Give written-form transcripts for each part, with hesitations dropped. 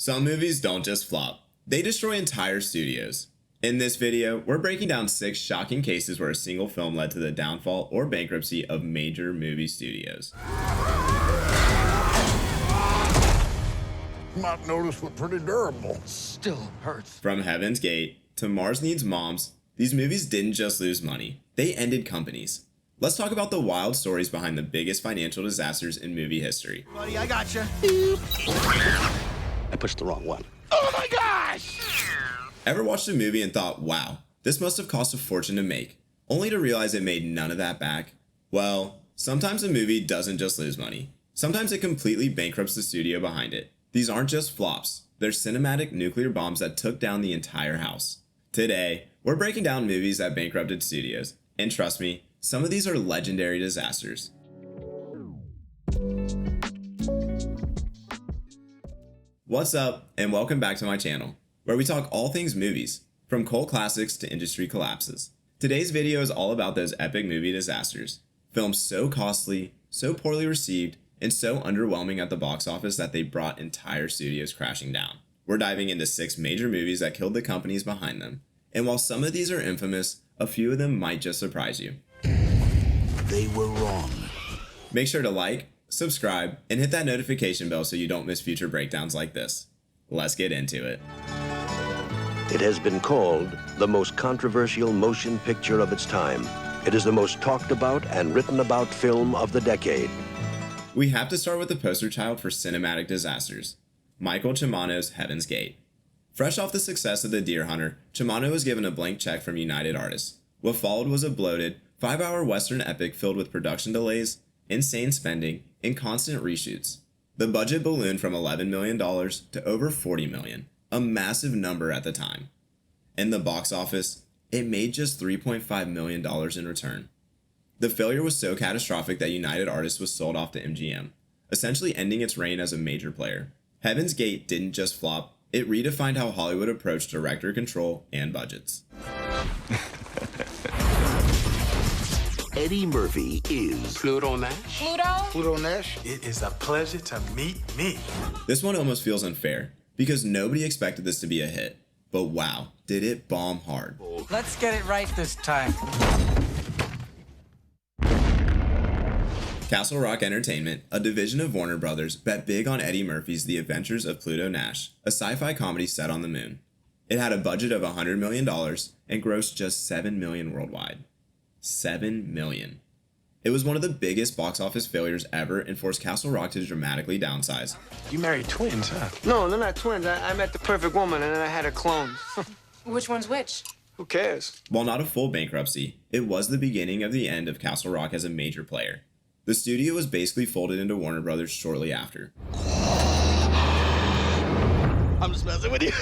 Some movies don't just flop, they destroy entire studios. In this video, we're breaking down 6 shocking cases where a single film led to the downfall or bankruptcy of major movie studios. Not noticed, but pretty durable. Still hurts. From Heaven's Gate to Mars Needs Moms, these movies didn't just lose money, they ended companies. Let's talk about the wild stories behind the biggest financial disasters in movie history. Buddy, I gotcha. I pushed the wrong one. Oh my gosh! Ever watched a movie and thought, wow, this must have cost a fortune to make, only to realize it made none of that back? Well, sometimes a movie doesn't just lose money. Sometimes it completely bankrupts the studio behind it. These aren't just flops, they're cinematic nuclear bombs that took down the entire house. Today, we're breaking down movies that bankrupted studios, and trust me, some of these are legendary disasters. What's up, and welcome back to my channel, where we talk all things movies, from cult classics to industry collapses. Today's video is all about those epic movie disasters. Films so costly, so poorly received, and so underwhelming at the box office that they brought entire studios crashing down. We're diving into 6 major movies that killed the companies behind them. And while some of these are infamous, a few of them might just surprise you. They were wrong. Make sure to like, subscribe, and hit that notification bell so you don't miss future breakdowns like this. Let's get into it. It has been called the most controversial motion picture of its time. It is the most talked about and written about film of the decade. We have to start with the poster child for cinematic disasters, Michael Cimano's Heaven's Gate. Fresh off the success of The Deer Hunter, Cimano was given a blank check from United Artists. What followed was a bloated, 5-hour Western epic filled with production delays, insane spending, and constant reshoots. The budget ballooned from $11 million to over $40 million, a massive number at the time. In the box office, it made just $3.5 million in return. The failure was so catastrophic that United Artists was sold off to MGM, essentially ending its reign as a major player. Heaven's Gate didn't just flop, it redefined how Hollywood approached director control and budgets. Eddie Murphy is Pluto Nash? Pluto Nash. It is a pleasure to meet me. This one almost feels unfair, because nobody expected this to be a hit. But wow, did it bomb hard. Let's get it right this time. Castle Rock Entertainment, a division of Warner Brothers, bet big on Eddie Murphy's The Adventures of Pluto Nash, a sci-fi comedy set on the moon. It had a budget of $100 million and grossed just $7 million worldwide. $7 million. It was one of the biggest box office failures ever and forced Castle Rock to dramatically downsize. You married twins, huh? No, they're not twins. I met the perfect woman and then I had her clone. Which one's which? Who cares? While not a full bankruptcy, it was the beginning of the end of Castle Rock as a major player. The studio was basically folded into Warner Brothers shortly after. I'm just messing with you.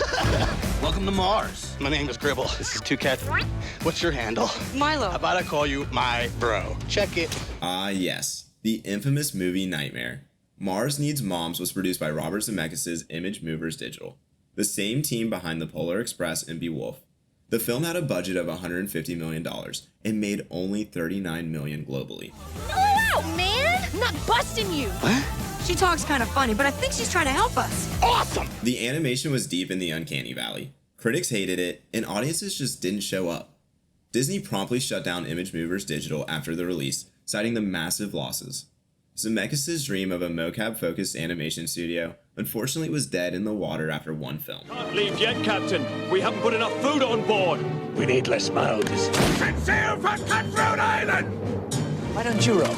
Welcome to Mars. My name is Gribble. This is Two Cats. What's your handle? Milo. How about I call you my bro? Check it. Ah yes, the infamous movie Nightmare. Mars Needs Moms was produced by Robert Zemeckis' Image Movers Digital, the same team behind The Polar Express and Beowulf. The film had a budget of $150 million and made only $39 million globally. Chill out, man! I'm not busting you! What? She talks kind of funny, but I think she's trying to help us. Awesome! The animation was deep in the uncanny valley. Critics hated it, and audiences just didn't show up. Disney promptly shut down Image Movers Digital after the release, citing the massive losses. Zemeckis' dream of a mocap-focused animation studio unfortunately was dead in the water after one film. Can't leave yet, Captain. We haven't put enough food on board. We need less mouths. Set sail for Cutthroat Island! Why don't you row?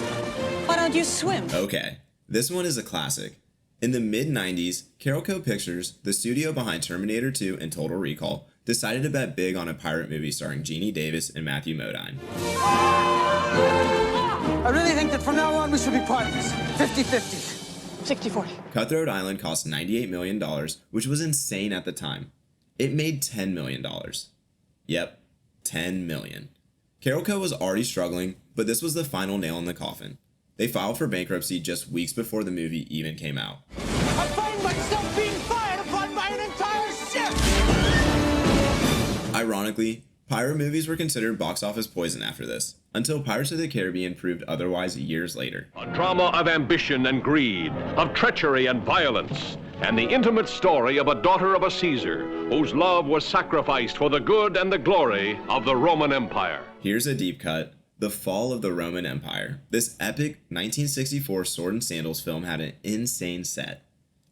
Why don't you swim? Okay, this one is a classic. In the mid-90s, Carolco Pictures, the studio behind Terminator 2 and Total Recall, decided to bet big on a pirate movie starring Jeannie Davis and Matthew Modine. I really think that from now on we should be partners. 50-50. 60-40. Cutthroat Island cost $98 million, which was insane at the time. It made $10 million. Yep, $10 million. Carolco was already struggling, but this was the final nail in the coffin. They filed for bankruptcy just weeks before the movie even came out. I find myself being fired upon by an entire ship! Ironically, pirate movies were considered box office poison after this, until Pirates of the Caribbean proved otherwise years later. A drama of ambition and greed, of treachery and violence. and the intimate story of a daughter of a Caesar whose love was sacrificed for the good and the glory of the Roman Empire. Here's a deep cut. The Fall of the Roman Empire. This epic 1964 sword and sandals film had an insane set,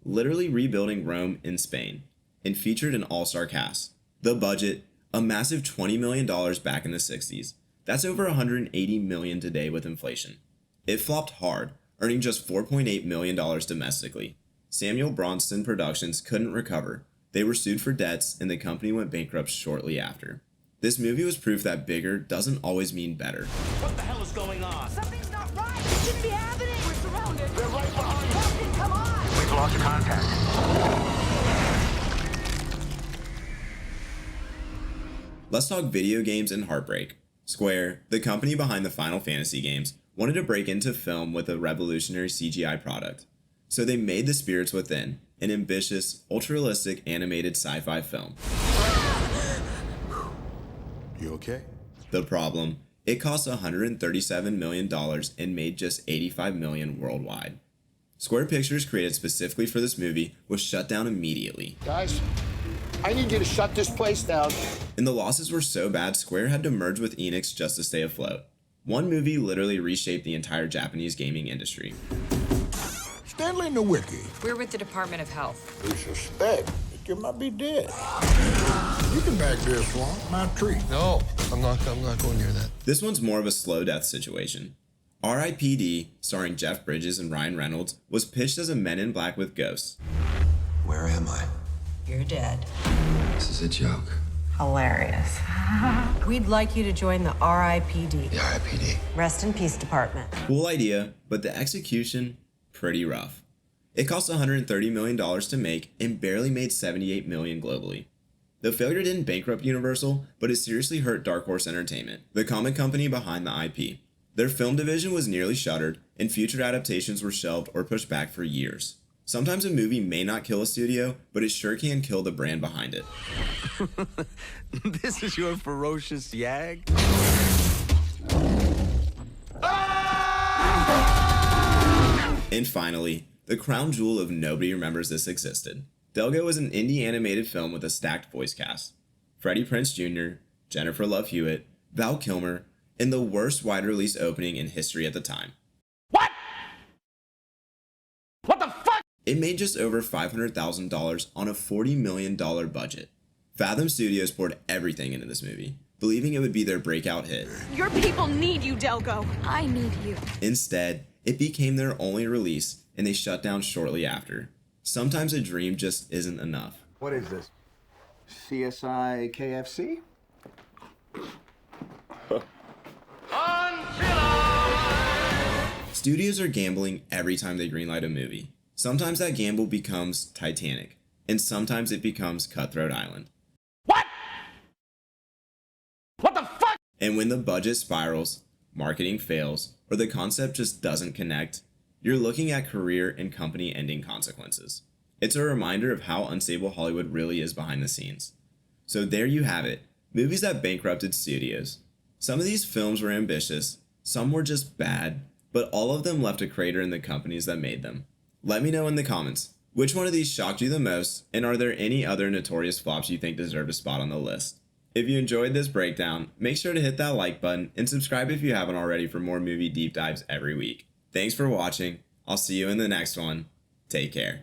literally rebuilding Rome in Spain, and featured an all-star cast. The budget, a massive $20 million back in the 60s. That's over $180 million today with inflation. It flopped hard, earning just $4.8 million domestically. Samuel Bronston Productions couldn't recover. They were sued for debts, and the company went bankrupt shortly after. This movie was proof that bigger doesn't always mean better. What the hell is going on? Something's not right. It shouldn't be happening. We're surrounded. They're right behind us. Captain, come on. We've lost contact. Let's talk video games and heartbreak. Square, the company behind the Final Fantasy games, wanted to break into film with a revolutionary CGI product. So they made The Spirits Within, an ambitious, ultra-realistic animated sci-fi film. You okay? The problem, it cost $137 million and made just $85 million worldwide. Square Pictures, created specifically for this movie, was shut down immediately. Guys, I need you to shut this place down. And the losses were so bad, Square had to merge with Enix just to stay afloat. One movie literally reshaped the entire Japanese gaming industry. Stanley Nowicki. We're with the Department of Health. We suspect that you might be dead. You can back this one, my treat. No, I'm not going near that. This one's more of a slow death situation. R.I.P.D., starring Jeff Bridges and Ryan Reynolds, was pitched as a Men in Black with ghosts. Where am I? You're dead. This is a joke. Hilarious. We'd like you to join the RIPD. The RIPD. Rest in Peace Department. Cool idea, but the execution, pretty rough. It cost $130 million to make and barely made $78 million globally. The failure didn't bankrupt Universal, but it seriously hurt Dark Horse Entertainment, the comic company behind the IP. Their film division was nearly shuttered, and future adaptations were shelved or pushed back for years. Sometimes a movie may not kill a studio, but it sure can kill the brand behind it. This is your ferocious yag? And finally, the crown jewel of nobody remembers this existed. Delgo was an indie animated film with a stacked voice cast. Freddie Prinze Jr., Jennifer Love Hewitt, Val Kilmer, and the worst wide release opening in history at the time. What? What the fuck? It made just over $500,000 on a $40 million budget. Fathom Studios poured everything into this movie, believing it would be their breakout hit. Your people need you, Delgo. I need you. Instead, it became their only release, and they shut down shortly after. Sometimes a dream just isn't enough. What is this? CSI KFC? Studios are gambling every time they greenlight a movie. Sometimes that gamble becomes Titanic, and sometimes it becomes Cutthroat Island. What? What the fuck? And when the budget spirals, marketing fails, or the concept just doesn't connect, you're looking at career and company-ending consequences. It's a reminder of how unstable Hollywood really is behind the scenes. So there you have it, movies that bankrupted studios. Some of these films were ambitious, some were just bad, but all of them left a crater in the companies that made them. Let me know in the comments, which one of these shocked you the most, and are there any other notorious flops you think deserve a spot on the list? If you enjoyed this breakdown, make sure to hit that like button and subscribe if you haven't already for more movie deep dives every week. Thanks for watching. I'll see you in the next one. Take care.